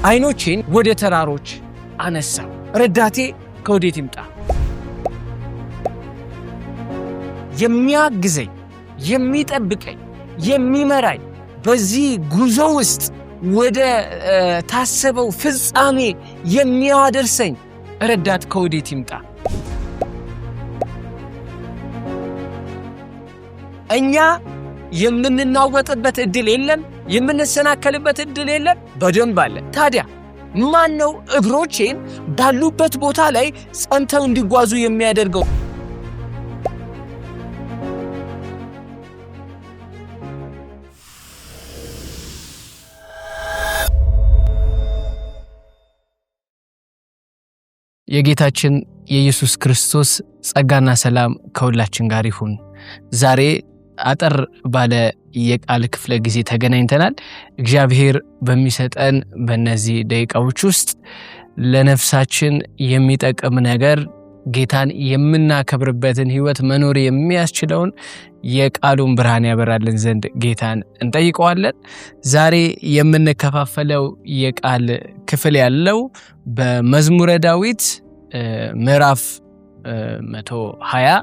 ዓይኖቼን ወደ ተራሮች አነሳው፣ ረዳቴ ከወዴት ይምጣ? የሚያግዘኝ፣ የሚጠብቀኝ፣ የሚመራኝ በዚህ ጉዞ ውስጥ ወደ ታሰበው ፍጻሜ የሚያደርሰኝ ረዳት ከወዴት ይምጣ? እኛ የምንናወጥበት እድል የለም፣ የምንሰናከልበት እድል የለም፣ በደንብ አለ። ታዲያ ማን ነው እግሮቼን ባሉበት ቦታ ላይ ጸንተው እንዲጓዙ የሚያደርገው? የጌታችን የኢየሱስ ክርስቶስ ጸጋና ሰላም ከሁላችን ጋር ይሁን። ዛሬ አጠር ባለ የቃል ክፍለ ጊዜ ተገናኝተናል። እግዚአብሔር በሚሰጠን በእነዚህ ደቂቃዎች ውስጥ ለነፍሳችን የሚጠቅም ነገር፣ ጌታን የምናከብርበትን ሕይወት መኖር የሚያስችለውን የቃሉን ብርሃን ያበራልን ዘንድ ጌታን እንጠይቀዋለን። ዛሬ የምንከፋፈለው የቃል ክፍል ያለው በመዝሙረ ዳዊት ምዕራፍ 120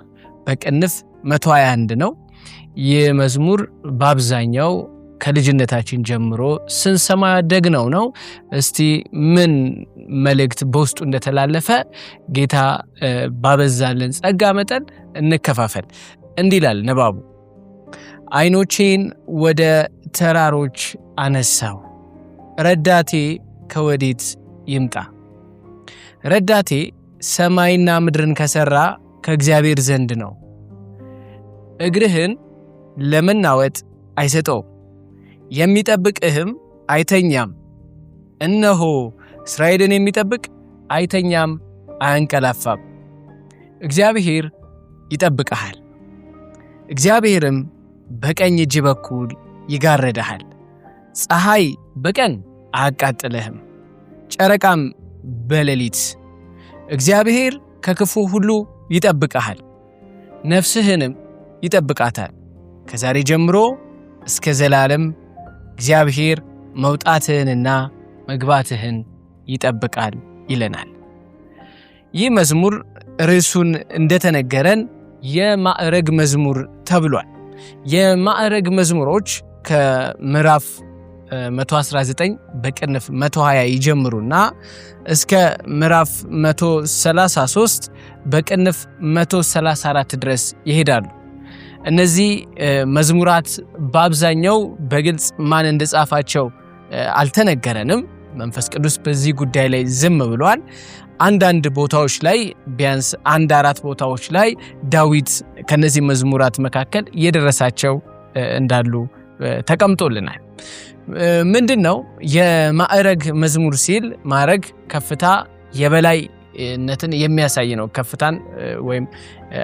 በቅንፍ 121 ነው። ይህ መዝሙር በአብዛኛው ከልጅነታችን ጀምሮ ስንሰማ ያደግነው ነው። እስቲ ምን መልእክት በውስጡ እንደተላለፈ ጌታ ባበዛልን ጸጋ መጠን እንከፋፈል። እንዲህ ይላል ንባቡ። ዓይኖቼን ወደ ተራሮች አነሳው፣ ረዳቴ ከወዴት ይምጣ? ረዳቴ ሰማይና ምድርን ከሠራ ከእግዚአብሔር ዘንድ ነው። እግርህን ለመናወጥ አይሰጠውም፣ የሚጠብቅህም አይተኛም። እነሆ እስራኤልን የሚጠብቅ አይተኛም አያንቀላፋም። እግዚአብሔር ይጠብቅሃል፣ እግዚአብሔርም በቀኝ እጅ በኩል ይጋረድሃል። ፀሐይ በቀን አያቃጥልህም፣ ጨረቃም በሌሊት። እግዚአብሔር ከክፉ ሁሉ ይጠብቅሃል፣ ነፍስህንም ይጠብቃታል። ከዛሬ ጀምሮ እስከ ዘላለም እግዚአብሔር መውጣትህንና መግባትህን ይጠብቃል ይለናል። ይህ መዝሙር ርዕሱን እንደተነገረን የማዕረግ መዝሙር ተብሏል። የማዕረግ መዝሙሮች ከምዕራፍ 119 በቅንፍ 120 ይጀምሩና እስከ ምዕራፍ 133 በቅንፍ 134 ድረስ ይሄዳሉ። እነዚህ መዝሙራት በአብዛኛው በግልጽ ማን እንደጻፋቸው አልተነገረንም። መንፈስ ቅዱስ በዚህ ጉዳይ ላይ ዝም ብሏል። አንዳንድ ቦታዎች ላይ ቢያንስ 1-4 ቦታዎች ላይ ዳዊት ከነዚህ መዝሙራት መካከል የደረሳቸው እንዳሉ ተቀምጦልናል። ምንድነው የማዕረግ መዝሙር ሲል? ማዕረግ ከፍታ፣ የበላይነትን የሚያሳይ ነው። ከፍታን ወይም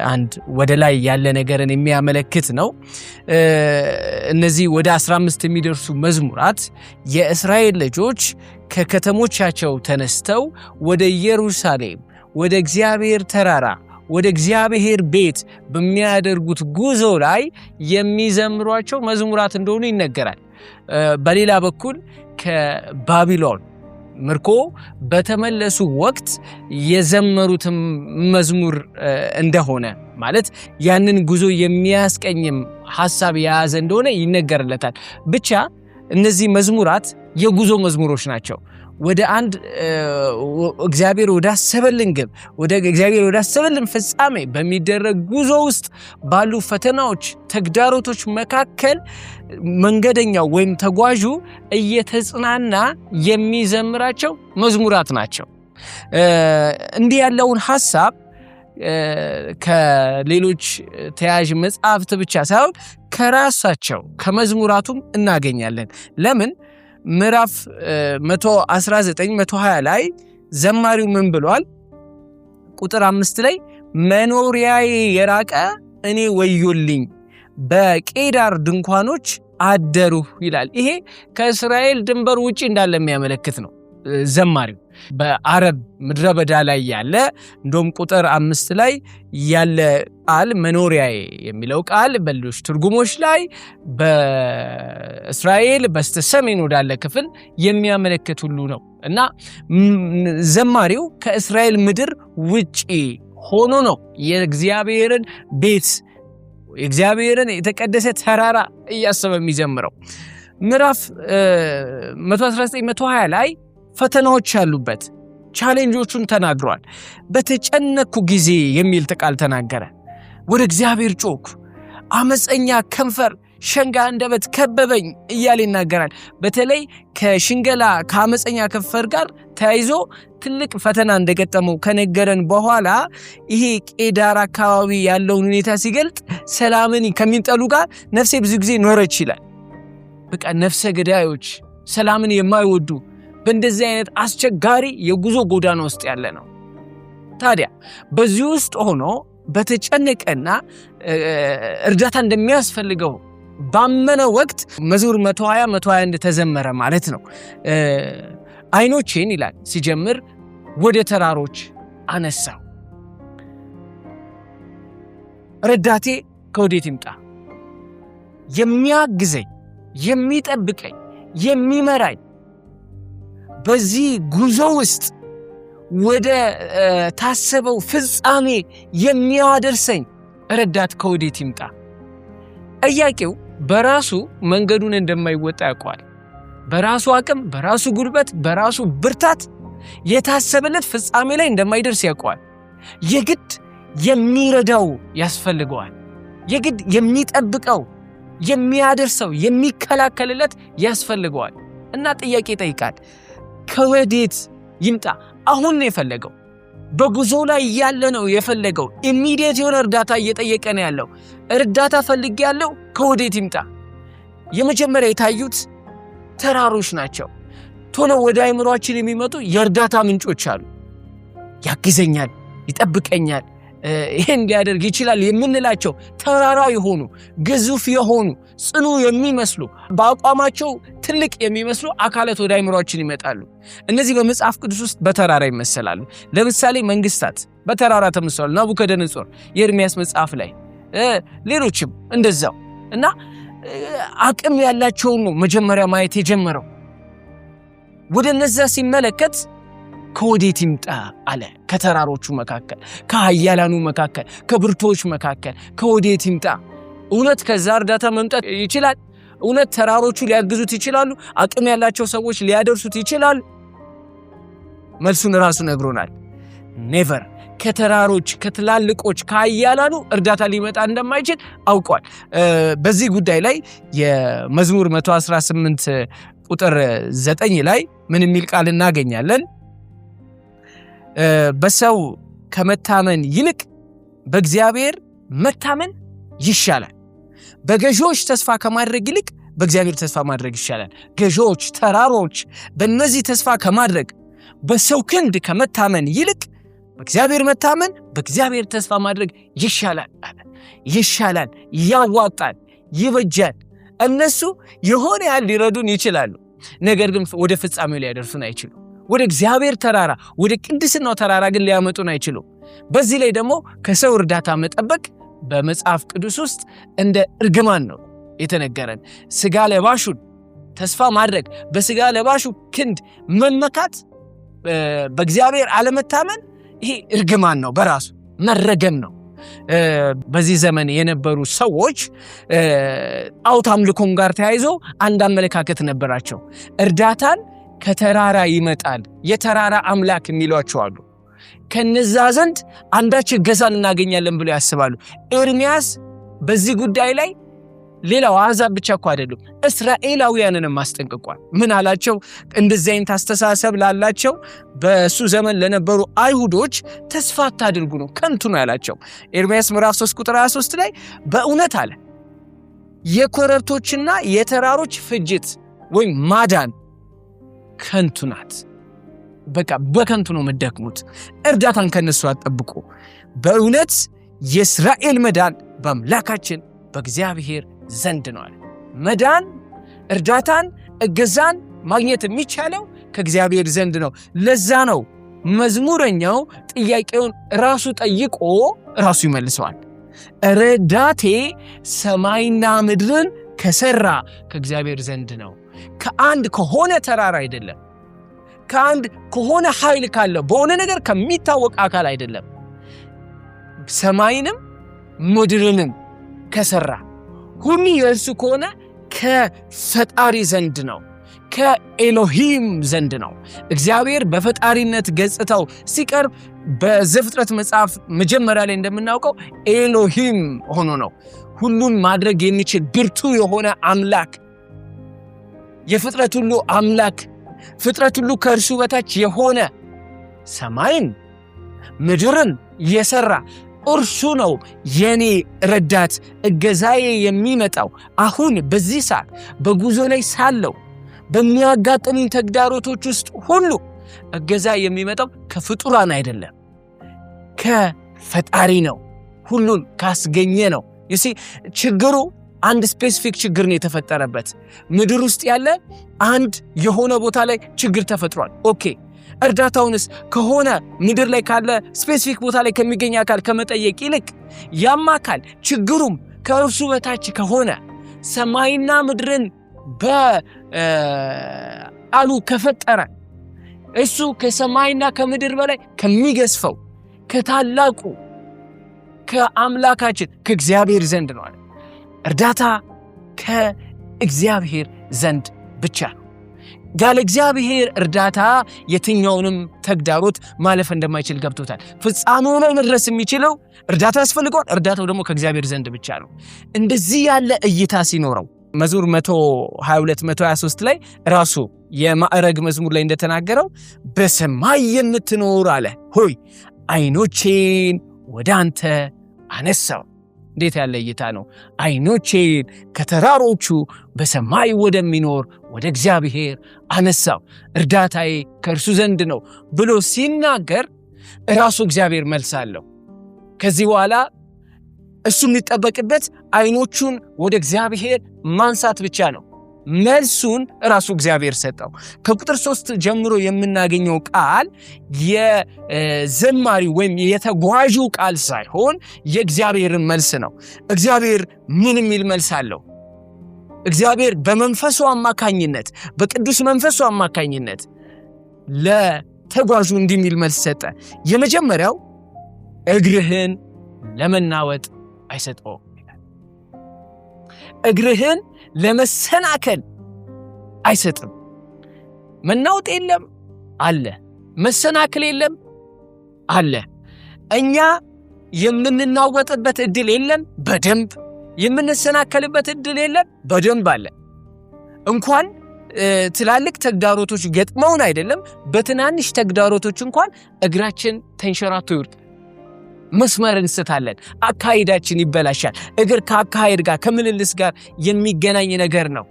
አንድ ወደ ላይ ያለ ነገርን የሚያመለክት ነው። እነዚህ ወደ 15 የሚደርሱ መዝሙራት የእስራኤል ልጆች ከከተሞቻቸው ተነስተው ወደ ኢየሩሳሌም፣ ወደ እግዚአብሔር ተራራ፣ ወደ እግዚአብሔር ቤት በሚያደርጉት ጉዞ ላይ የሚዘምሯቸው መዝሙራት እንደሆኑ ይነገራል። በሌላ በኩል ከባቢሎን ምርኮ በተመለሱ ወቅት የዘመሩትም መዝሙር እንደሆነ ማለት ያንን ጉዞ የሚያስቀኝም ሐሳብ የያዘ እንደሆነ ይነገርለታል። ብቻ እነዚህ መዝሙራት የጉዞ መዝሙሮች ናቸው። ወደ አንድ እግዚአብሔር ወዳሰበልን ግብ፣ ወደ እግዚአብሔር ወዳሰበልን ፍጻሜ በሚደረግ ጉዞ ውስጥ ባሉ ፈተናዎች፣ ተግዳሮቶች መካከል መንገደኛው ወይም ተጓዡ እየተጽናና የሚዘምራቸው መዝሙራት ናቸው። እንዲህ ያለውን ሐሳብ ከሌሎች ተያያዥ መጽሐፍት ብቻ ሳይሆን ከራሳቸው ከመዝሙራቱም እናገኛለን። ለምን? ምዕራፍ 119 120 ላይ ዘማሪው ምን ብሏል? ቁጥር 5 ላይ መኖሪያዬ የራቀ እኔ ወዮልኝ፣ በቄዳር ድንኳኖች አደሩህ ይላል። ይሄ ከእስራኤል ድንበር ውጪ እንዳለ የሚያመለክት ነው። ዘማሪው በአረብ ምድረ በዳ ላይ ያለ እንደውም ቁጥር 5 ላይ ያለ ቃል መኖሪያዬ የሚለው ቃል በሌሎች ትርጉሞች ላይ በእስራኤል በስተሰሜን ወዳለ ክፍል የሚያመለክት ሁሉ ነው እና ዘማሪው ከእስራኤል ምድር ውጪ ሆኖ ነው የእግዚአብሔርን ቤት የእግዚአብሔርን የተቀደሰ ተራራ እያሰበ የሚዘምረው። ምዕራፍ 119-120 ላይ ፈተናዎች ያሉበት ቻሌንጆቹን ተናግሯል። በተጨነኩ ጊዜ የሚል ቃል ተናገረ። ወደ እግዚአብሔር ጮክ፣ አመፀኛ ከንፈር ሸንጋ አንደበት ከበበኝ እያለ ይናገራል። በተለይ ከሽንገላ ከአመፀኛ ከንፈር ጋር ተያይዞ ትልቅ ፈተና እንደገጠመው ከነገረን በኋላ ይሄ ቄዳር አካባቢ ያለውን ሁኔታ ሲገልጥ ሰላምን ከሚጠሉ ጋር ነፍሴ ብዙ ጊዜ ኖረች ይላል። በቃ ነፍሰ ገዳዮች፣ ሰላምን የማይወዱ በእንደዚህ አይነት አስቸጋሪ የጉዞ ጎዳና ውስጥ ያለ ነው። ታዲያ በዚህ ውስጥ ሆኖ በተጨነቀና እርዳታ እንደሚያስፈልገው ባመነው ወቅት መዝሙር 120-121 ተዘመረ ማለት ነው። አይኖቼን ይላል ሲጀምር ወደ ተራሮች አነሳው፣ ረዳቴ ከወዴት ይምጣ? የሚያግዘኝ፣ የሚጠብቀኝ፣ የሚመራኝ በዚህ ጉዞ ውስጥ ወደ ታሰበው ፍጻሜ የሚያደርሰኝ ረዳት ከወዴት ይምጣ? ጠያቂው በራሱ መንገዱን እንደማይወጣ ያውቀዋል። በራሱ አቅም፣ በራሱ ጉልበት፣ በራሱ ብርታት የታሰበለት ፍጻሜ ላይ እንደማይደርስ ያውቀዋል። የግድ የሚረዳው ያስፈልገዋል። የግድ የሚጠብቀው፣ የሚያደርሰው፣ የሚከላከልለት ያስፈልገዋል እና ጥያቄ ይጠይቃል። ከወዴት ይምጣ? አሁን ነው የፈለገው። በጉዞ ላይ ያለ ነው የፈለገው። ኢሚዲየት የሆነ እርዳታ እየጠየቀ ነው ያለው። እርዳታ ፈልጌ ያለው ከወዴት ይምጣ? የመጀመሪያ የታዩት ተራሮች ናቸው። ቶሎ ወደ አይምሮአችን የሚመጡ የእርዳታ ምንጮች አሉ። ያግዘኛል፣ ይጠብቀኛል፣ ይሄን እንዲያደርግ ይችላል የምንላቸው ተራራ የሆኑ ግዙፍ የሆኑ ጽኑ የሚመስሉ በአቋማቸው ትልቅ የሚመስሉ አካላት ወደ አይምሮአችን ይመጣሉ። እነዚህ በመጽሐፍ ቅዱስ ውስጥ በተራራ ይመሰላሉ። ለምሳሌ መንግስታት በተራራ ተመስለዋል። ናቡከደነጾር የኤርምያስ መጽሐፍ ላይ ሌሎችም እንደዛው እና አቅም ያላቸውን ነው መጀመሪያ ማየት የጀመረው። ወደ እነዛ ሲመለከት ከወዴት ይምጣ አለ። ከተራሮቹ መካከል፣ ከኃያላኑ መካከል፣ ከብርቶች መካከል ከወዴት ይምጣ? እውነት ከዛ እርዳታ መምጣት ይችላል? እውነት ተራሮቹ ሊያግዙት ይችላሉ? አቅም ያላቸው ሰዎች ሊያደርሱት ይችላሉ? መልሱን ራሱ ነግሮናል። ኔቨር። ከተራሮች፣ ከትላልቆች፣ ከኃያላኑ እርዳታ ሊመጣ እንደማይችል አውቋል። በዚህ ጉዳይ ላይ የመዝሙር 118 ቁጥር 9 ላይ ምን የሚል ቃል እናገኛለን? በሰው ከመታመን ይልቅ በእግዚአብሔር መታመን ይሻላል። በገዢዎች ተስፋ ከማድረግ ይልቅ በእግዚአብሔር ተስፋ ማድረግ ይሻላል። ገዢዎች፣ ተራሮች በእነዚህ ተስፋ ከማድረግ በሰው ክንድ ከመታመን ይልቅ በእግዚአብሔር መታመን፣ በእግዚአብሔር ተስፋ ማድረግ ይሻላል። ይሻላል፣ ያዋጣል፣ ይበጃል። እነሱ የሆነ ያህል ሊረዱን ይችላሉ፣ ነገር ግን ወደ ፍጻሜው ሊያደርሱን አይችሉም። ወደ እግዚአብሔር ተራራ፣ ወደ ቅድስናው ተራራ ግን ሊያመጡን አይችሉም። በዚህ ላይ ደግሞ ከሰው እርዳታ መጠበቅ በመጽሐፍ ቅዱስ ውስጥ እንደ እርግማን ነው የተነገረን። ስጋ ለባሹን ተስፋ ማድረግ፣ በስጋ ለባሹ ክንድ መመካት፣ በእግዚአብሔር አለመታመን ይሄ እርግማን ነው፣ በራሱ መረገም ነው። በዚህ ዘመን የነበሩ ሰዎች ጣዖት አምልኮም ጋር ተያይዞ አንድ አመለካከት ነበራቸው። እርዳታን ከተራራ ይመጣል፣ የተራራ አምላክ የሚሏቸው አሉ። ከነዛ ዘንድ አንዳች እገዛን እናገኛለን ብለው ያስባሉ። ኤርምያስ በዚህ ጉዳይ ላይ ሌላው አሕዛብ ብቻ እኮ አይደሉም፣ እስራኤላውያንንም አስጠንቅቋል። ምን አላቸው? እንደዚህ አይነት አስተሳሰብ ላላቸው በሱ ዘመን ለነበሩ አይሁዶች ተስፋ አታድርጉ ነው፣ ከንቱ ነው ያላቸው። ኤርምያስ ምዕራፍ 3 ቁጥር 23 ላይ በእውነት አለ የኮረብቶችና የተራሮች ፍጅት ወይም ማዳን ከንቱ ናት። በቃ በከንቱ ነው መደክሙት። እርዳታን ከነሱ አጠብቁ። በእውነት የእስራኤል መዳን በአምላካችን በእግዚአብሔር ዘንድ ነው አለ። መዳን፣ እርዳታን፣ እገዛን ማግኘት የሚቻለው ከእግዚአብሔር ዘንድ ነው። ለዛ ነው መዝሙረኛው ጥያቄውን ራሱ ጠይቆ ራሱ ይመልሰዋል። ረዳቴ ሰማይና ምድርን ከሰራ ከእግዚአብሔር ዘንድ ነው። ከአንድ ከሆነ ተራራ አይደለም። ከአንድ ከሆነ ኃይል ካለ በሆነ ነገር ከሚታወቅ አካል አይደለም። ሰማይንም ምድርንም ከሰራ ሁሉ የእርሱ ከሆነ ከፈጣሪ ዘንድ ነው፣ ከኤሎሂም ዘንድ ነው። እግዚአብሔር በፈጣሪነት ገጽታው ሲቀርብ በዘፍጥረት መጽሐፍ መጀመሪያ ላይ እንደምናውቀው ኤሎሂም ሆኖ ነው። ሁሉን ማድረግ የሚችል ብርቱ የሆነ አምላክ፣ የፍጥረት ሁሉ አምላክ፣ ፍጥረት ሁሉ ከእርሱ በታች የሆነ ሰማይን ምድርን የሰራ እርሱ ነው የኔ ረዳት። እገዛዬ የሚመጣው አሁን በዚህ ሰዓት በጉዞ ላይ ሳለው በሚያጋጥሙኝ ተግዳሮቶች ውስጥ ሁሉ እገዛ የሚመጣው ከፍጡራን አይደለም፣ ከፈጣሪ ነው። ሁሉን ካስገኘ ነው። ይሲ ችግሩ አንድ ስፔሲፊክ ችግር ነው የተፈጠረበት። ምድር ውስጥ ያለ አንድ የሆነ ቦታ ላይ ችግር ተፈጥሯል። ኦኬ፣ እርዳታውንስ ከሆነ ምድር ላይ ካለ ስፔሲፊክ ቦታ ላይ ከሚገኝ አካል ከመጠየቅ ይልቅ ያም አካል ችግሩም ከእርሱ በታች ከሆነ ሰማይና ምድርን በቃሉ ከፈጠረ እሱ ከሰማይና ከምድር በላይ ከሚገዝፈው ከታላቁ ከአምላካችን ከእግዚአብሔር ዘንድ ነው አለ። እርዳታ ከእግዚአብሔር ዘንድ ብቻ ነው። ያለ እግዚአብሔር እርዳታ የትኛውንም ተግዳሮት ማለፍ እንደማይችል ገብቶታል። ፍጻሜው ላይ መድረስ የሚችለው እርዳታ ያስፈልገዋል። እርዳታው ደግሞ ከእግዚአብሔር ዘንድ ብቻ ነው። እንደዚህ ያለ እይታ ሲኖረው መዝሙር 122 123 ላይ ራሱ የማዕረግ መዝሙር ላይ እንደተናገረው በሰማይ የምትኖር አለ ሆይ አይኖቼን ወደ አንተ አነሳው። እንዴት ያለ እይታ ነው! አይኖቼን ከተራሮቹ በሰማይ ወደሚኖር ወደ እግዚአብሔር አነሳው፣ እርዳታዬ ከእርሱ ዘንድ ነው ብሎ ሲናገር ራሱ እግዚአብሔር መልስ አለው። ከዚህ በኋላ እሱ የሚጠበቅበት አይኖቹን ወደ እግዚአብሔር ማንሳት ብቻ ነው። መልሱን ራሱ እግዚአብሔር ሰጠው። ከቁጥር 3 ጀምሮ የምናገኘው ቃል የዘማሪ ወይም የተጓዡ ቃል ሳይሆን የእግዚአብሔርን መልስ ነው። እግዚአብሔር ምን የሚል መልስ አለው? እግዚአብሔር በመንፈሱ አማካኝነት በቅዱስ መንፈሱ አማካኝነት ለተጓዡ እንዲህ የሚል መልስ ሰጠ። የመጀመሪያው እግርህን ለመናወጥ አይሰጠውም። እግርህን ለመሰናከል አይሰጥም። መናወጥ የለም አለ፣ መሰናከል የለም አለ። እኛ የምንናወጥበት እድል የለም በደንብ፣ የምንሰናከልበት እድል የለም በደንብ አለ። እንኳን ትላልቅ ተግዳሮቶች ገጥመውን አይደለም፣ በትናንሽ ተግዳሮቶች እንኳን እግራችን ተንሸራቶ ይወድቃል። መስመር እንስታለን፣ አካሄዳችን ይበላሻል። እግር ከአካሄድ ጋር ከምልልስ ጋር የሚገናኝ ነገር ነው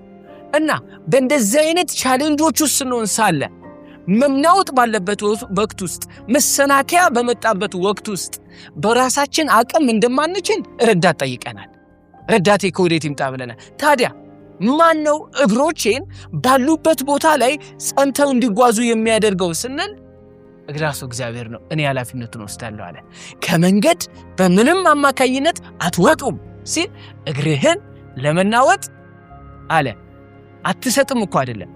እና በእንደዚህ አይነት ቻሌንጆች ውስጥ ስንሆን ሳለ መናወጥ ባለበት ወቅት ውስጥ መሰናከያ በመጣበት ወቅት ውስጥ በራሳችን አቅም እንደማንችል ረዳት ጠይቀናል። ረዳቴ ከወዴት ይምጣ ብለናል። ታዲያ ማን ነው እግሮቼን ባሉበት ቦታ ላይ ጸንተው እንዲጓዙ የሚያደርገው ስንል ራሱ እግዚአብሔር ነው። እኔ ኃላፊነቱን ወስዳለሁ አለ። ከመንገድ በምንም አማካኝነት አትወጡም ሲል እግርህን ለመናወጥ አለ አትሰጥም እኮ አይደለም፣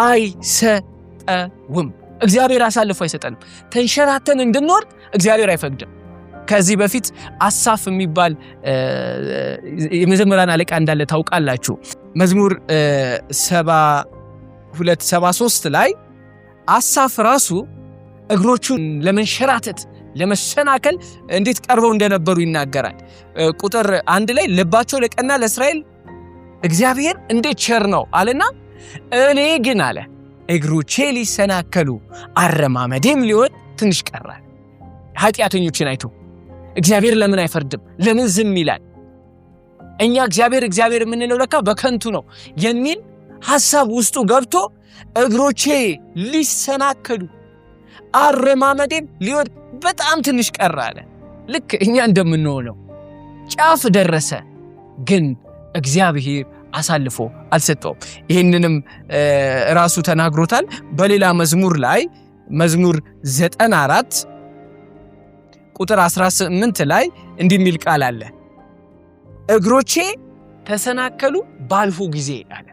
አይሰጠውም። እግዚአብሔር አሳልፎ አይሰጠንም። ተንሸራተን እንድንወርድ እግዚአብሔር አይፈቅድም። ከዚህ በፊት አሳፍ የሚባል የመዘምራን አለቃ እንዳለ ታውቃላችሁ። መዝሙር 72-73 ላይ አሳፍ ራሱ እግሮቹን ለመንሸራተት ለመሰናከል እንዴት ቀርበው እንደነበሩ ይናገራል። ቁጥር 1 ላይ ልባቸው ለቀና ለእስራኤል እግዚአብሔር እንዴት ቸር ነው አለና እኔ ግን አለ እግሮቼ ሊሰናከሉ አረማመዴም ሊወጥ ትንሽ ቀራል። ኃጢአተኞችን አይቶ እግዚአብሔር ለምን አይፈርድም? ለምን ዝም ይላል? እኛ እግዚአብሔር የምንለው ለካ በከንቱ ነው የሚል ሐሳብ ውስጡ ገብቶ እግሮቼ ሊሰናከሉ አረማመዴም ሊወድ በጣም ትንሽ ቀረ አለ። ልክ እኛ እንደምንሆነው ጫፍ ደረሰ፣ ግን እግዚአብሔር አሳልፎ አልሰጠውም። ይህንንም ራሱ ተናግሮታል። በሌላ መዝሙር ላይ መዝሙር 94 ቁጥር 18 ላይ እንዲህ የሚል ቃል አለ። እግሮቼ ተሰናከሉ ባልሁ ጊዜ አለ።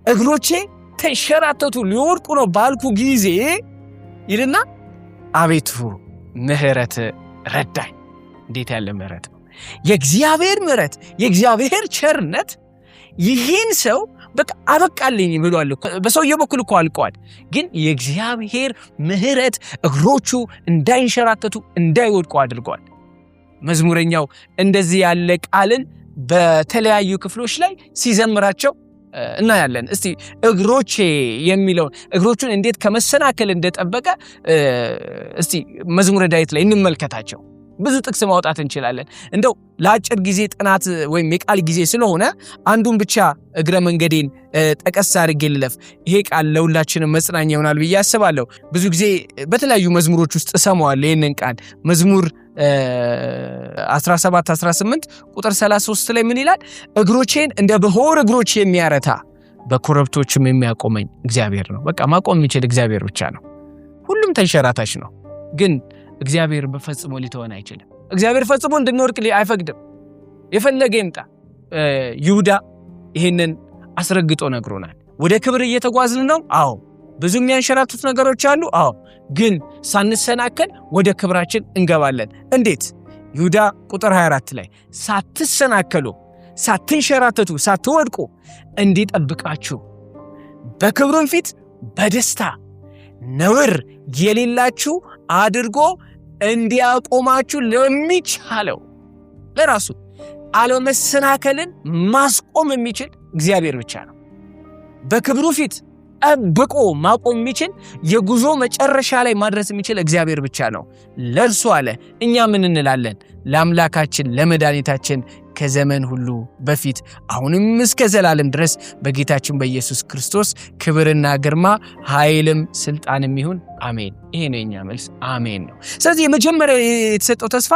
እግሮቼ ተንሸራተቱ ሊወድቁ ነው ባልኩ ጊዜ ይልና አቤቱ ምሕረት ረዳኝ። እንዴት ያለ ምሕረት ነው! የእግዚአብሔር ምሕረት፣ የእግዚአብሔር ቸርነት ይህን ሰው በቃ አበቃልኝ ብሏል። በሰውየው በኩል እኮ አልቀዋል፣ ግን የእግዚአብሔር ምሕረት እግሮቹ እንዳይንሸራተቱ እንዳይወድቁ አድርጓል። መዝሙረኛው እንደዚህ ያለ ቃልን በተለያዩ ክፍሎች ላይ ሲዘምራቸው እናያለን። እስቲ እግሮቼ የሚለውን እግሮቹን እንዴት ከመሰናከል እንደጠበቀ እስቲ መዝሙረ ዳዊት ላይ እንመልከታቸው። ብዙ ጥቅስ ማውጣት እንችላለን። እንደው ለአጭር ጊዜ ጥናት ወይም የቃል ጊዜ ስለሆነ አንዱን ብቻ እግረ መንገዴን ጠቀስ አድርጌ ልለፍ። ይሄ ቃል ለሁላችንም መጽናኛ ይሆናል ብዬ አስባለሁ። ብዙ ጊዜ በተለያዩ መዝሙሮች ውስጥ እሰማዋለሁ ይህንን ቃል። መዝሙር 17-18 ቁጥር 33 ላይ ምን ይላል? እግሮቼን እንደ በሆር እግሮች የሚያረታ በኮረብቶችም የሚያቆመኝ እግዚአብሔር ነው። በቃ ማቆም የሚችል እግዚአብሔር ብቻ ነው። ሁሉም ተንሸራታች ነው፣ ግን እግዚአብሔር በፈጽሞ ሊተወን አይችልም። እግዚአብሔር ፈጽሞ እንድንወድቅ አይፈቅድም። የፈለገ ይምጣ። ይሁዳ ይሄንን አስረግጦ ነግሮናል። ወደ ክብር እየተጓዝን ነው። አዎ ብዙ የሚያንሸራቱት ነገሮች አሉ። አዎ ግን ሳንሰናከል ወደ ክብራችን እንገባለን። እንዴት? ይሁዳ ቁጥር 24 ላይ ሳትሰናከሉ፣ ሳትንሸራተቱ፣ ሳትወድቁ እንዲጠብቃችሁ በክብሩን ፊት በደስታ ነውር የሌላችሁ አድርጎ እንዲያቆማችሁ ለሚቻለው ለራሱ አለመሰናከልን ማስቆም የሚችል እግዚአብሔር ብቻ ነው። በክብሩ ፊት ጠብቆ ማቆም የሚችል የጉዞ መጨረሻ ላይ ማድረስ የሚችል እግዚአብሔር ብቻ ነው። ለእርሱ አለ እኛ ምን እንላለን? ለአምላካችን ለመድኃኒታችን ከዘመን ሁሉ በፊት አሁንም እስከ ዘላለም ድረስ በጌታችን በኢየሱስ ክርስቶስ ክብርና ግርማ ኃይልም ስልጣንም ይሁን አሜን። ይሄ ነው የኛ መልስ፣ አሜን ነው። ስለዚህ የመጀመሪያ የተሰጠው ተስፋ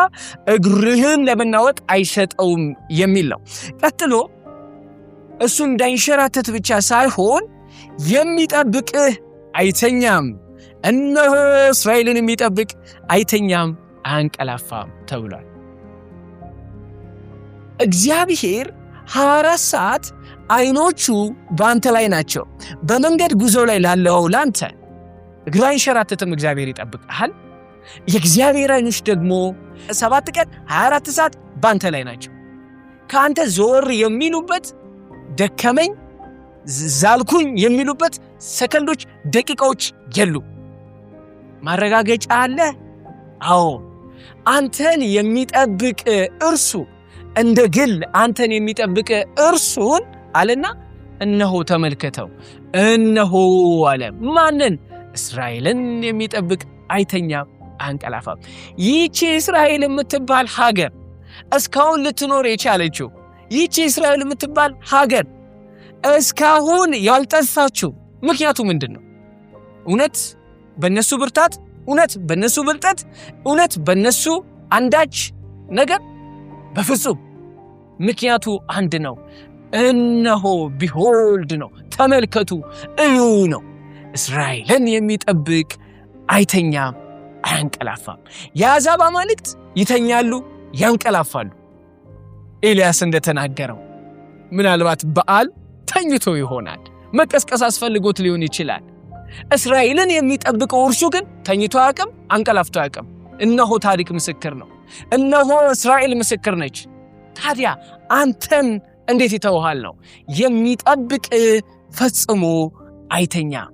እግርህን ለመናወጥ አይሰጠውም የሚል ነው። ቀጥሎ እሱ እንዳይንሸራተት ብቻ ሳይሆን የሚጠብቅህ አይተኛም፣ እነሆ እስራኤልን የሚጠብቅ አይተኛም አያንቀላፋም ተብሏል። እግዚአብሔር 24 ሰዓት አይኖቹ በአንተ ላይ ናቸው። በመንገድ ጉዞ ላይ ላለው ላንተ እግር አይንሸራተትም፣ እግዚአብሔር ይጠብቅሃል። የእግዚአብሔር አይኖች ደግሞ 7 ቀን 24 ሰዓት በአንተ ላይ ናቸው። ከአንተ ዞር የሚሉበት ደከመኝ ዛልኩኝ የሚሉበት ሰከንዶች፣ ደቂቃዎች የሉ። ማረጋገጫ አለ። አዎ አንተን የሚጠብቅ እርሱ እንደ ግል አንተን የሚጠብቅ እርሱን አለና እነሆ ተመልከተው፣ እነሆ አለ። ማንን? እስራኤልን የሚጠብቅ አይተኛም አያንቀላፋም። ይህቺ እስራኤል የምትባል ሀገር እስካሁን ልትኖር የቻለችው ይህቺ እስራኤል የምትባል ሀገር እስካሁን ያልጠፋችው ምክንያቱ ምንድን ነው? እውነት በነሱ ብርታት፣ እውነት በነሱ ብልጠት፣ እውነት በነሱ አንዳች ነገር? በፍጹም። ምክንያቱ አንድ ነው። እነሆ ቢሆልድ ነው፣ ተመልከቱ፣ እዩ ነው። እስራኤልን የሚጠብቅ አይተኛም አያንቀላፋም። የአሕዛብ አማልክት ይተኛሉ ያንቀላፋሉ። ኤልያስ እንደተናገረው ምናልባት በዓል ተኝቶ ይሆናል፣ መቀስቀስ አስፈልጎት ሊሆን ይችላል። እስራኤልን የሚጠብቀው እርሱ ግን ተኝቶ አያውቅም፣ አንቀላፍቶ አያውቅም። እነሆ ታሪክ ምስክር ነው። እነሆ እስራኤል ምስክር ነች። ታዲያ አንተን እንዴት ይተውሃል ነው? የሚጠብቅ ፈጽሞ አይተኛም።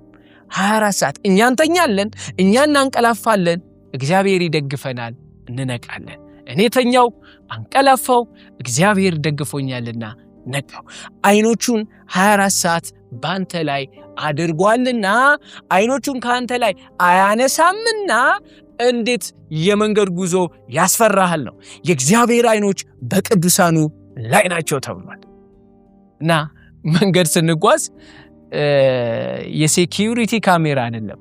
24 ሰዓት እኛ እንተኛለን፣ እኛ እናንቀላፋለን፣ እግዚአብሔር ይደግፈናል፣ እንነቃለን። እኔ ተኛው አንቀላፋው፣ እግዚአብሔር ደግፎኛልና ነቃው። አይኖቹን 24 ሰዓት ባንተ ላይ አድርጓልና አይኖቹን ካንተ ላይ አያነሳምና እንዴት የመንገድ ጉዞ ያስፈራሃል ነው። የእግዚአብሔር አይኖች በቅዱሳኑ ላይ ናቸው ተብሏል። እና መንገድ ስንጓዝ የሴኪዩሪቲ ካሜራ አይደለም፣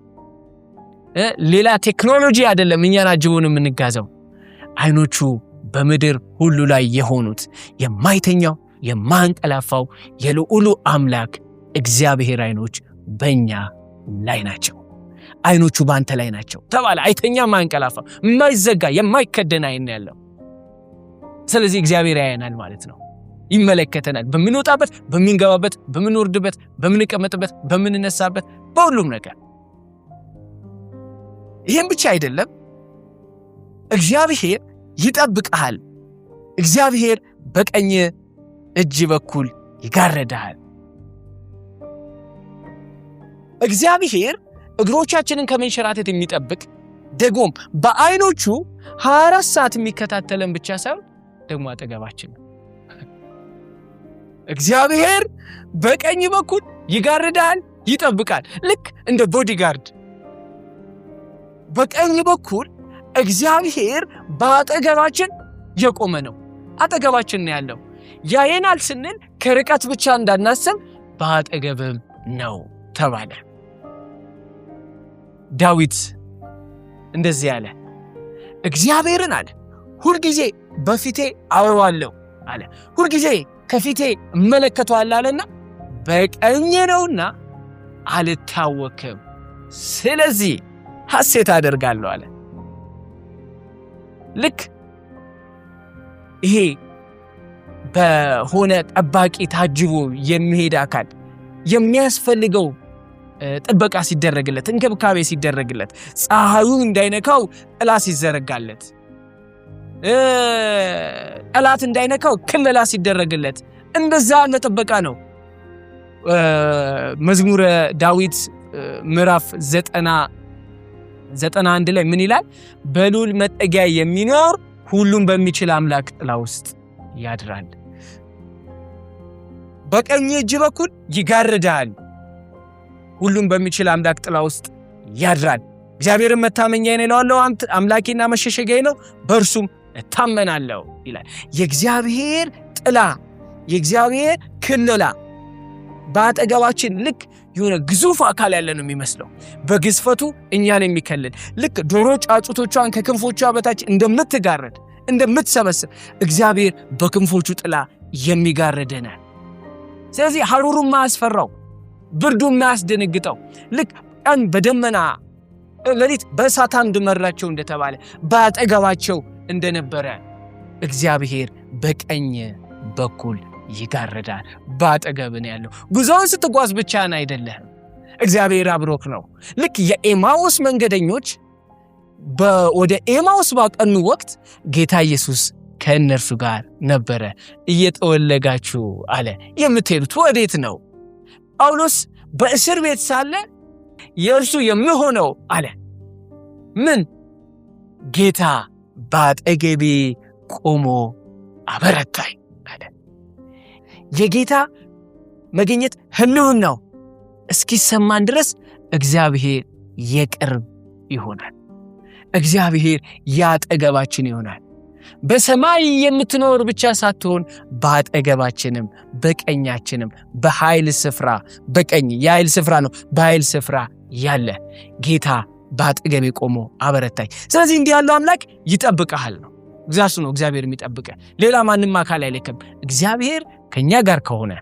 ሌላ ቴክኖሎጂ አይደለም እኛን አጅቦን የምንጋዘው። አይኖቹ በምድር ሁሉ ላይ የሆኑት የማይተኛው የማንቀላፋው የልዑሉ አምላክ እግዚአብሔር አይኖች በእኛ ላይ ናቸው። አይኖቹ ባንተ ላይ ናቸው ተባለ። አይተኛ ማንቀላፋ የማይዘጋ የማይከደን አይን ያለው። ስለዚህ እግዚአብሔር ያየናል ማለት ነው፣ ይመለከተናል። በምንወጣበት፣ በምንገባበት፣ በምንወርድበት፣ በምንቀመጥበት፣ በምንነሳበት፣ በሁሉም ነገር። ይሄን ብቻ አይደለም፣ እግዚአብሔር ይጠብቅሃል። እግዚአብሔር በቀኝ እጅ በኩል ይጋርድሃል። እግዚአብሔር እግሮቻችንን ከመንሸራተት የሚጠብቅ ደግሞም በአይኖቹ 24 ሰዓት የሚከታተለን ብቻ ሳይሆን ደግሞ አጠገባችን ነው። እግዚአብሔር በቀኝ በኩል ይጋርዳል፣ ይጠብቃል። ልክ እንደ ቦዲጋርድ በቀኝ በኩል እግዚአብሔር በአጠገባችን የቆመ ነው። አጠገባችን ነው ያለው። ያየናል ስንል ከርቀት ብቻ እንዳናስብ በአጠገብም ነው ተባለ። ዳዊት እንደዚህ ያለ እግዚአብሔርን አለ ሁልጊዜ በፊቴ አወራዋለሁ አለ። ሁልጊዜ ከፊቴ እመለከተዋለሁ አለና በቀኜ ነውና አልታወክም፣ ስለዚህ ሐሴት አደርጋለሁ አለ። ልክ ይሄ በሆነ ጠባቂ ታጅቦ የሚሄድ አካል የሚያስፈልገው ጥበቃ ሲደረግለት፣ እንክብካቤ ሲደረግለት፣ ፀሐዩ እንዳይነካው ጥላ ሲዘረጋለት፣ ጠላት እንዳይነካው ክለላ ሲደረግለት፣ እንደዛ ያለ ጥበቃ ነው። መዝሙረ ዳዊት ምዕራፍ 91 ላይ ምን ይላል? በልዑል መጠጊያ የሚኖር ሁሉም በሚችል አምላክ ጥላ ውስጥ ያድራል። በቀኝ እጅ በኩል ይጋርዳል፣ ሁሉም በሚችል አምላክ ጥላ ውስጥ ያድራል። እግዚአብሔርን መታመኛዬ ነው እለዋለሁ፣ አምላኬና መሸሸጊያዬ ነው፣ በእርሱም እታመናለሁ ይላል። የእግዚአብሔር ጥላ፣ የእግዚአብሔር ክለላ በአጠገባችን ልክ የሆነ ግዙፍ አካል ያለ ነው የሚመስለው። በግዝፈቱ እኛን የሚከልል ልክ ዶሮ ጫጩቶቿን ከክንፎቿ በታች እንደምትጋረድ እንደምትሰበስብ እግዚአብሔር በክንፎቹ ጥላ የሚጋርደናል። ስለዚህ ሐሩሩም ማያስፈራው፣ ብርዱም ማያስደነግጠው፣ ልክ ቀን በደመና ሌሊት በእሳት አምድ መራቸው እንደተባለ በአጠገባቸው እንደነበረ እግዚአብሔር በቀኝ በኩል ይጋርዳል። በአጠገብን ያለው ጉዞውን ስትጓዝ ብቻህን አይደለህም፣ እግዚአብሔር አብሮክ ነው። ልክ የኤማውስ መንገደኞች ወደ ኤማውስ ባቀኑ ወቅት ጌታ ኢየሱስ ከእነርሱ ጋር ነበረ። እየጠወለጋችሁ አለ የምትሄዱት ወዴት ነው? ጳውሎስ በእስር ቤት ሳለ የእርሱ የሚሆነው አለ ምን? ጌታ በአጠገቤ ቆሞ አበረታኝ አለ። የጌታ መገኘት ህልውናው እስኪሰማን ድረስ እግዚአብሔር የቅርብ ይሆናል። እግዚአብሔር ያጠገባችን ይሆናል። በሰማይ የምትኖር ብቻ ሳትሆን በአጠገባችንም በቀኛችንም በኃይል ስፍራ፣ በቀኝ የኃይል ስፍራ ነው፣ በኃይል ስፍራ ያለ ጌታ በአጠገቤ ቆሞ አበረታኝ። ስለዚህ እንዲህ ያለው አምላክ ይጠብቅሃል ነው። እግዚአብሔር ነው እግዚአብሔር የሚጠብቀ፣ ሌላ ማንም አካል አይልክም። እግዚአብሔር ከኛ ጋር ከሆነ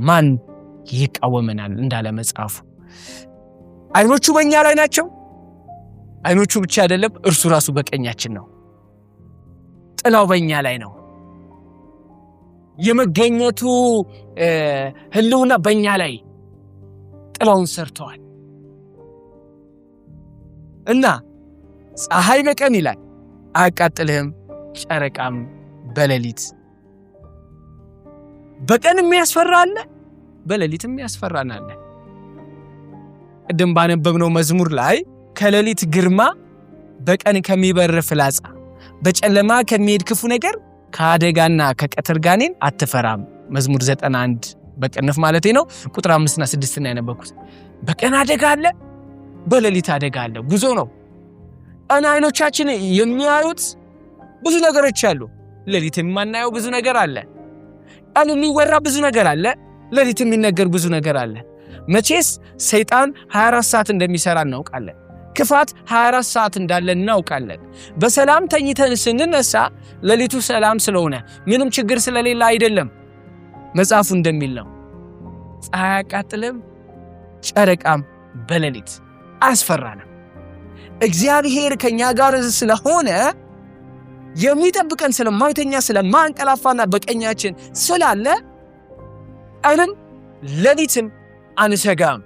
ማን ይቃወመናል እንዳለ መጽሐፉ። አይኖቹ በእኛ ላይ ናቸው። አይኖቹ ብቻ አይደለም፣ እርሱ ራሱ በቀኛችን ነው። ጥላው በእኛ ላይ ነው። የመገኘቱ ህልውና በእኛ ላይ ጥላውን ሰርተዋል እና ፀሐይ በቀን ይላል አያቃጥልህም፣ ጨረቃም በሌሊት። በቀን የሚያስፈራ አለ፣ በሌሊትም የሚያስፈራን አለ። ቅድም ባነበብነው መዝሙር ላይ ከሌሊት ግርማ፣ በቀን ከሚበር ፍላጻ፣ በጨለማ ከሚሄድ ክፉ ነገር፣ ከአደጋና ከቀትር ጋኔን አትፈራም። መዝሙር 91 በቅንፍ ማለቴ ነው ቁጥር 5 እና 6 ነው ያነበብኩት። በቀን አደጋ አለ፣ በሌሊት አደጋ አለ። ጉዞ ነው። ቀን አይኖቻችን የሚያዩት ብዙ ነገሮች አሉ፣ ሌሊት የማናየው ብዙ ነገር አለ። ቀን የሚወራ ብዙ ነገር አለ፣ ሌሊት የሚነገር ብዙ ነገር አለ። መቼስ ሰይጣን 24 ሰዓት እንደሚሰራ እናውቃለን። ክፋት 24 ሰዓት እንዳለ እናውቃለን። በሰላም ተኝተን ስንነሳ ሌሊቱ ሰላም ስለሆነ ምንም ችግር ስለሌለ አይደለም። መጽሐፉ እንደሚል ነው። ፀሐይ አያቃጥልም፣ ጨረቃም በሌሊት አያስፈራንም። እግዚአብሔር ከኛ ጋር ስለሆነ የሚጠብቀን ስለማይተኛ ስለማንቀላፋና በቀኛችን ስላለ ቀንም ሌሊትም አንሰጋም።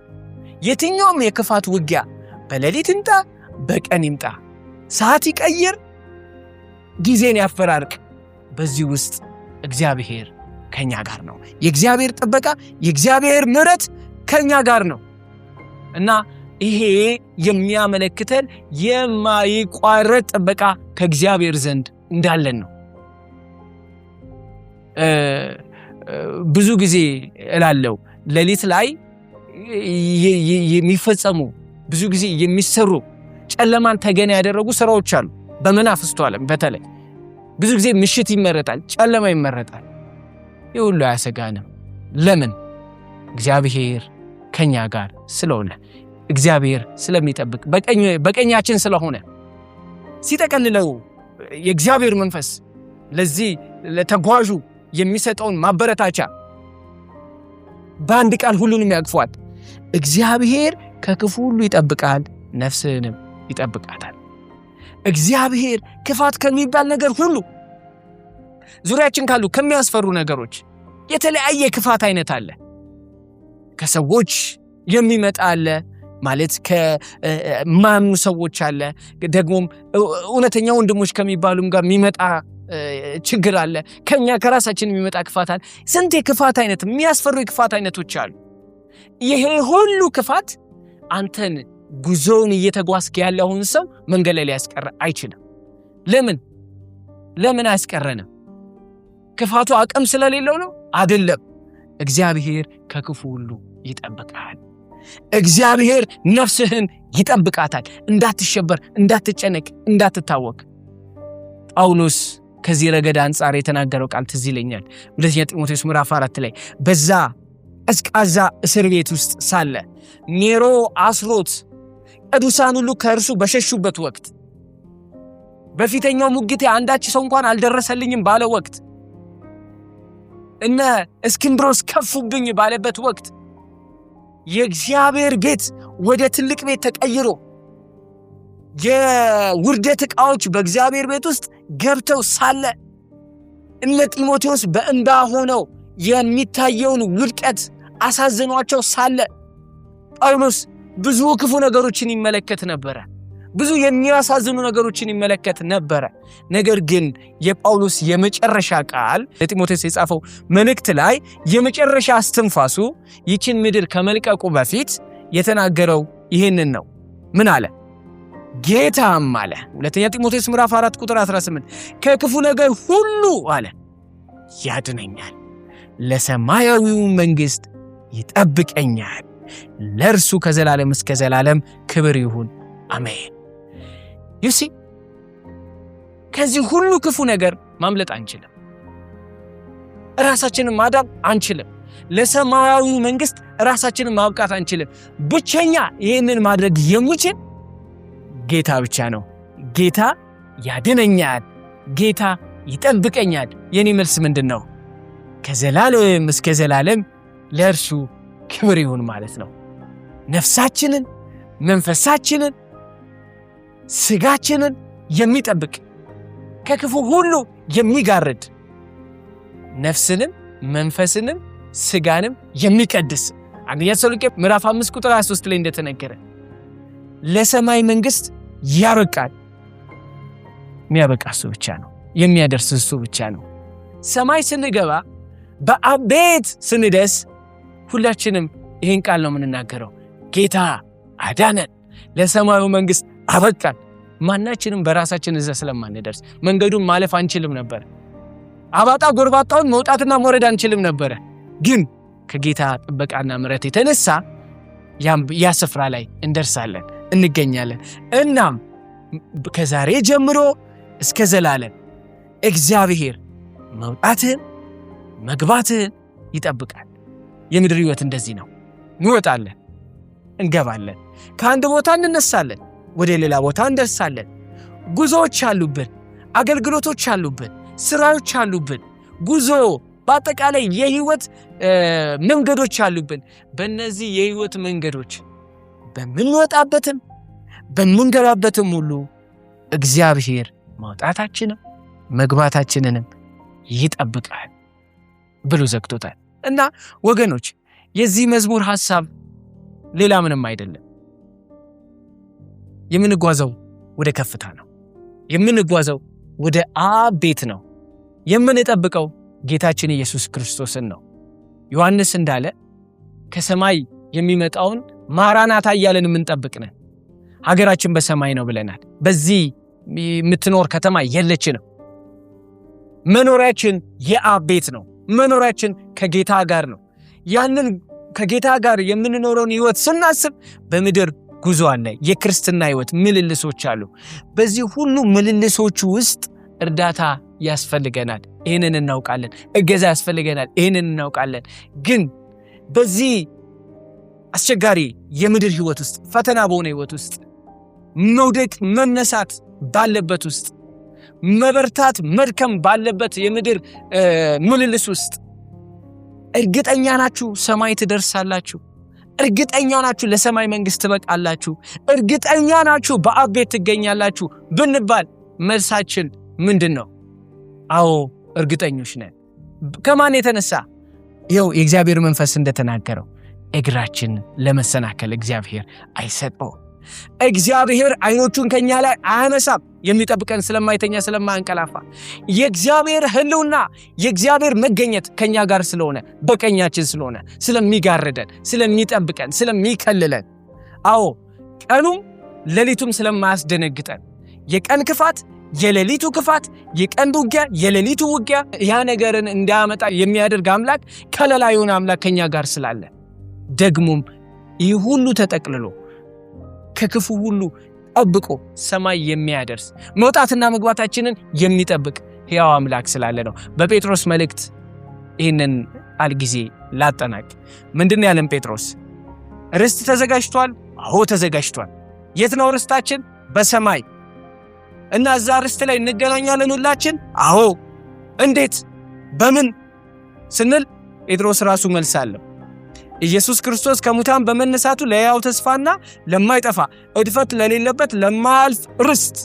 የትኛውም የክፋት ውጊያ በሌሊት ይምጣ በቀን ይምጣ፣ ሰዓት ይቀይር፣ ጊዜን ያፈራርቅ፣ በዚህ ውስጥ እግዚአብሔር ከኛ ጋር ነው። የእግዚአብሔር ጥበቃ የእግዚአብሔር ምሕረት ከኛ ጋር ነው እና ይሄ የሚያመለክተን የማይቋረጥ ጥበቃ ከእግዚአብሔር ዘንድ እንዳለን ነው። ብዙ ጊዜ እላለሁ ሌሊት ላይ የሚፈጸሙ ብዙ ጊዜ የሚሰሩ ጨለማን ተገን ያደረጉ ስራዎች አሉ። በመናፍስቱ ዓለም በተለይ ብዙ ጊዜ ምሽት ይመረጣል፣ ጨለማ ይመረጣል። ይህ ሁሉ አያሰጋንም። ለምን? እግዚአብሔር ከኛ ጋር ስለሆነ፣ እግዚአብሔር ስለሚጠብቅ፣ በቀኛችን ስለሆነ። ሲጠቀልለው የእግዚአብሔር መንፈስ ለዚህ ለተጓዡ የሚሰጠውን ማበረታቻ በአንድ ቃል ሁሉንም ያቅፏል። እግዚአብሔር ከክፉ ሁሉ ይጠብቃል፣ ነፍስህንም ይጠብቃታል። እግዚአብሔር ክፋት ከሚባል ነገር ሁሉ፣ ዙሪያችን ካሉ ከሚያስፈሩ ነገሮች የተለያየ ክፋት አይነት አለ። ከሰዎች የሚመጣ አለ፣ ማለት ከማያምኑ ሰዎች አለ። ደግሞም እውነተኛ ወንድሞች ከሚባሉም ጋር የሚመጣ ችግር አለ። ከኛ ከራሳችን የሚመጣ ክፋት አለ። ስንት የክፋት አይነት፣ የሚያስፈሩ የክፋት አይነቶች አሉ። ይሄ ሁሉ ክፋት አንተን ጉዞውን እየተጓዝክ ያለውን ሰው መንገድ ላይ ሊያስቀር አይችልም። ለምን አያስቀረንም? ክፋቱ አቅም ስለሌለው ነው? አይደለም። እግዚአብሔር ከክፉ ሁሉ ይጠብቃል። እግዚአብሔር ነፍስህን ይጠብቃታል፣ እንዳትሸበር፣ እንዳትጨነቅ፣ እንዳትታወክ። ጳውሎስ ከዚህ ረገድ አንጻር የተናገረው ቃል ትዝ ይለኛል። ሁለተኛ ጢሞቴዎስ ምዕራፍ 4 ላይ በዛ ቀዝቃዛ እስር ቤት ውስጥ ሳለ ኔሮ አስሮት ቅዱሳን ሁሉ ከእርሱ በሸሹበት ወቅት፣ በፊተኛው ሙግቴ አንዳች ሰው እንኳን አልደረሰልኝም ባለ ወቅት፣ እነ እስክንድሮስ ከፉብኝ ባለበት ወቅት የእግዚአብሔር ቤት ወደ ትልቅ ቤት ተቀይሮ የውርደት ዕቃዎች በእግዚአብሔር ቤት ውስጥ ገብተው ሳለ እነ ጢሞቴዎስ በእንባ ሆነው የሚታየውን ውድቀት አሳዝኗቸው ሳለ ጳውሎስ ብዙ ክፉ ነገሮችን ይመለከት ነበረ። ብዙ የሚያሳዝኑ ነገሮችን ይመለከት ነበረ። ነገር ግን የጳውሎስ የመጨረሻ ቃል ለጢሞቴዎስ የጻፈው መልእክት ላይ የመጨረሻ እስትንፋሱ ይችን ምድር ከመልቀቁ በፊት የተናገረው ይህንን ነው። ምን አለ? ጌታም አለ፣ ሁለተኛ ጢሞቴዎስ ምዕራፍ 4 ቁጥር 18 ከክፉ ነገር ሁሉ አለ ያድነኛል፣ ለሰማያዊው መንግሥት ይጠብቀኛል፣ ለእርሱ ከዘላለም እስከ ዘላለም ክብር ይሁን አሜን። ይሲ ከዚህ ሁሉ ክፉ ነገር ማምለጥ አንችልም። ራሳችንን ማዳን አንችልም። ለሰማያዊ መንግሥት ራሳችንን ማብቃት አንችልም። ብቸኛ ይህንን ማድረግ የሚችል ጌታ ብቻ ነው። ጌታ ያድነኛል፣ ጌታ ይጠብቀኛል። የኔ መልስ ምንድን ነው? ከዘላለም እስከ ዘላለም ለእርሱ ክብር ይሁን ማለት ነው። ነፍሳችንን፣ መንፈሳችንን፣ ስጋችንን የሚጠብቅ ከክፉ ሁሉ የሚጋርድ ነፍስንም መንፈስንም ስጋንም የሚቀድስ አንደኛ ተሰሎንቄ ምዕራፍ 5 ቁጥር 23 ላይ እንደተነገረ ለሰማይ መንግሥት ያበቃል። የሚያበቃ እሱ ብቻ ነው። የሚያደርስ እሱ ብቻ ነው። ሰማይ ስንገባ በአብ ቤት ስንደርስ ሁላችንም ይህን ቃል ነው የምንናገረው። ጌታ አዳነን፣ ለሰማዩ መንግሥት አበቃን። ማናችንም በራሳችን እዛ ስለማንደርስ መንገዱን ማለፍ አንችልም ነበር። አባጣ ጎርባጣውን መውጣትና መውረድ አንችልም ነበረ። ግን ከጌታ ጥበቃና ምሕረት የተነሳ ያ ስፍራ ላይ እንደርሳለን፣ እንገኛለን። እናም ከዛሬ ጀምሮ እስከ ዘላለም እግዚአብሔር መውጣትህን መግባትህን ይጠብቃል። የምድር ሕይወት እንደዚህ ነው። እንወጣለን፣ እንገባለን፣ ከአንድ ቦታ እንነሳለን፣ ወደ ሌላ ቦታ እንደርሳለን። ጉዞዎች አሉብን፣ አገልግሎቶች አሉብን፣ ስራዎች አሉብን። ጉዞ በአጠቃላይ የህይወት መንገዶች አሉብን። በእነዚህ የህይወት መንገዶች በምንወጣበትም በምንገባበትም ሁሉ እግዚአብሔር ማውጣታችንም መግባታችንንም ይጠብቃል ብሎ ዘግቶታል። እና ወገኖች የዚህ መዝሙር ሐሳብ ሌላ ምንም አይደለም። የምንጓዘው ወደ ከፍታ ነው። የምንጓዘው ወደ አብ ቤት ነው። የምንጠብቀው ጌታችን ኢየሱስ ክርስቶስን ነው። ዮሐንስ እንዳለ ከሰማይ የሚመጣውን ማራናታ እያለን የምንጠብቅ ነን። ሀገራችን በሰማይ ነው ብለናል። በዚህ የምትኖር ከተማ የለችንም። መኖሪያችን የአብ ቤት ነው። መኖሪያችን ከጌታ ጋር ነው። ያንን ከጌታ ጋር የምንኖረውን ህይወት ስናስብ በምድር ጉዞ አለ። የክርስትና ህይወት ምልልሶች አሉ። በዚህ ሁሉ ምልልሶች ውስጥ እርዳታ ያስፈልገናል። ይህንን እናውቃለን። እገዛ ያስፈልገናል። ይህንን እናውቃለን። ግን በዚህ አስቸጋሪ የምድር ህይወት ውስጥ፣ ፈተና በሆነ ህይወት ውስጥ፣ መውደቅ መነሳት ባለበት ውስጥ፣ መበርታት መድከም ባለበት የምድር ምልልስ ውስጥ እርግጠኛ ናችሁ ሰማይ ትደርሳላችሁ? እርግጠኛ ናችሁ ለሰማይ መንግስት ትበቃላችሁ? እርግጠኛ ናችሁ በአብ ቤት ትገኛላችሁ ብንባል መልሳችን ምንድን ነው? አዎ እርግጠኞች ነን። ከማን የተነሳ? ይኸው የእግዚአብሔር መንፈስ እንደተናገረው እግራችን ለመሰናከል እግዚአብሔር አይሰጠው። እግዚአብሔር አይኖቹን ከኛ ላይ አያነሳም፣ የሚጠብቀን ስለማይተኛ ስለማያንቀላፋ። የእግዚአብሔር ህልውና የእግዚአብሔር መገኘት ከኛ ጋር ስለሆነ፣ በቀኛችን ስለሆነ፣ ስለሚጋርደን፣ ስለሚጠብቀን፣ ስለሚከልለን፣ አዎ ቀኑም ሌሊቱም ስለማያስደነግጠን፣ የቀን ክፋት የሌሊቱ ክፋት፣ የቀን ውጊያ የሌሊቱ ውጊያ ያ ነገርን እንዳያመጣ የሚያደርግ አምላክ፣ ከለላ የሆነ አምላክ ከኛ ጋር ስላለ፣ ደግሞም ይህ ሁሉ ተጠቅልሎ ከክፉ ሁሉ ጠብቆ ሰማይ የሚያደርስ መውጣትና መግባታችንን የሚጠብቅ ሕያው አምላክ ስላለ ነው። በጴጥሮስ መልእክት ይህንን ቃል ጊዜ ላጠናቅ። ምንድን ያለን ጴጥሮስ? ርስት ተዘጋጅቷል። አዎ ተዘጋጅቷል። የት ነው ርስታችን? በሰማይ። እና እዛ ርስት ላይ እንገናኛለን ሁላችን? አዎ። እንዴት? በምን ስንል ጴጥሮስ ራሱ መልስ አለው። ኢየሱስ ክርስቶስ ከሙታን በመነሳቱ ለሕያው ተስፋና ለማይጠፋ እድፈት ለሌለበት ለማያልፍ ርስት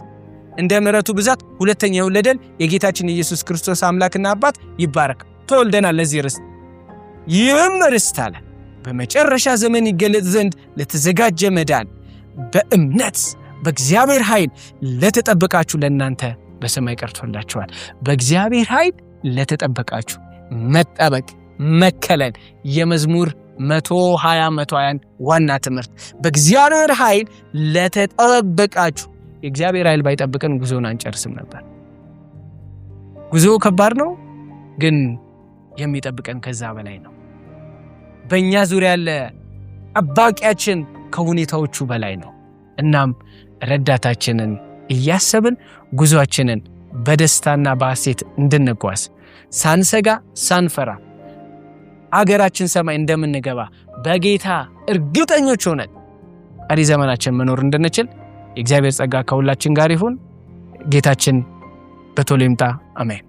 እንደ ምሕረቱ ብዛት ሁለተኛ የወለደን የጌታችን ኢየሱስ ክርስቶስ አምላክና አባት ይባረክ። ተወልደናል ለዚህ ርስት። ይህም ርስት አለ በመጨረሻ ዘመን ይገለጥ ዘንድ ለተዘጋጀ መዳን በእምነት በእግዚአብሔር ኃይል ለተጠበቃችሁ ለእናንተ በሰማይ ቀርቶላችኋል። በእግዚአብሔር ኃይል ለተጠበቃችሁ መጠበቅ መከለል የመዝሙር 120 ዋና ትምህርት። በእግዚአብሔር ኃይል ለተጠበቃችሁ። የእግዚአብሔር ኃይል ባይጠብቀን ጉዞውን አንጨርስም ነበር። ጉዞ ከባድ ነው፣ ግን የሚጠብቀን ከዛ በላይ ነው። በእኛ ዙሪያ ያለ ጠባቂያችን ከሁኔታዎቹ በላይ ነው። እናም ረዳታችንን እያሰብን ጉዞአችንን በደስታና በሐሴት እንድንጓዝ ሳንሰጋ ሳንፈራ አገራችን ሰማይ እንደምንገባ በጌታ እርግጠኞች ሆነን ቀሪ ዘመናችን መኖር እንድንችል የእግዚአብሔር ጸጋ ከሁላችን ጋር ይሁን። ጌታችን በቶሎ ይምጣ። አሜን።